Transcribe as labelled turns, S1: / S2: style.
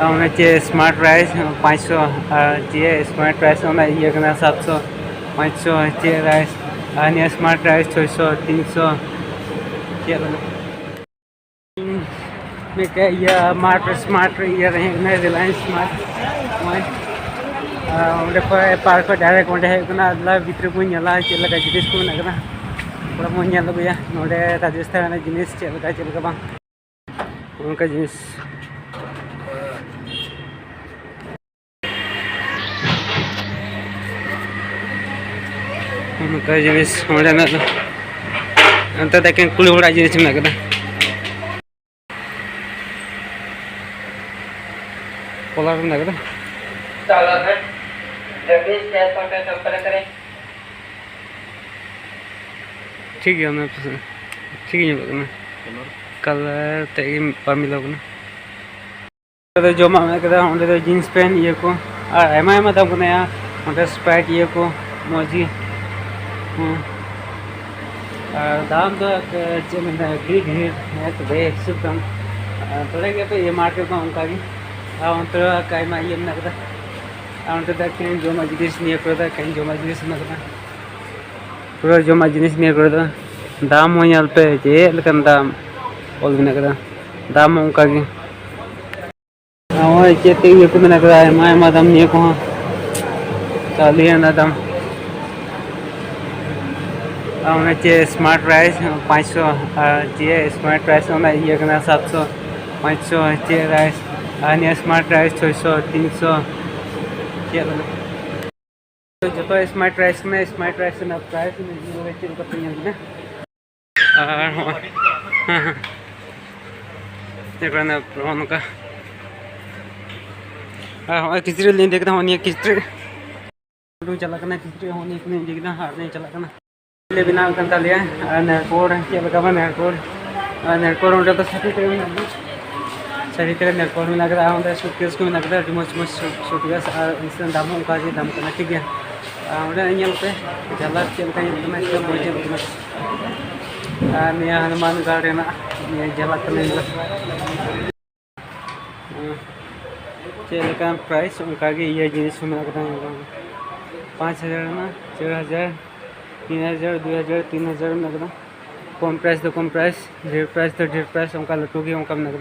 S1: चे smart rice 500 चे smart rice ये 700 500 चे राइस स्मार्ट राइस 600 300 चे ये स्मार्ट ये रहे रिलायंस स्मार्ट पार्क डायरेक्ट अदला भितर को चलका जिनिस को थोड़ा बन लगुया नोडे राजस्थान जिनिस चलका उनका जिनिस उनका जिनिस अंत देखें कुल बड़ा जिनिस में पोलर में ठीक है ठीक है कलर ते मिलो जोमा में जीन्स पैंट ये को दाम को स्प्राइट ये को मोजी दाम तो भीड़ है तो भाई दाम थोड़ा पे ये मार्केट में उनका कईमा ये कहीं जोमा जिनिस नहीं कहीं जोमा जिनिस पूरा जोमा जिनिस नहीं दाम पे चेकन दाम ऑल दाम उनका चेक ये को दाम नहीं को चाली दाम चे स्मार्ट राइस 500 चे स्मार्ट राइस ये 700 500 चे राइस स्मार्ट राइस 600 300 चे जो स्मार्ट राइस में प्राइस खिचड़ी नहीं देखता हूँ खिचड़ी चला खिचड़ी होनी देखना हार नहीं चला बिना लिया नेरकोड़ चलका नेरकोड़ तो सही तरह नेरकोड़ में लग रहा है सूटकेस को लग रहा है मच सूटकेस दाम उनका दाम करना ठीक है पे झलक चलका निया हनुमान गढ़ झलक चलका प्राइस उनका ये जिनिस 5000 ना 4000 3000 2000 3000 में कम प्राइस तो कम प्राइस ढेर प्राइस तो ढेर प्राइस उनका लटूगी उनका में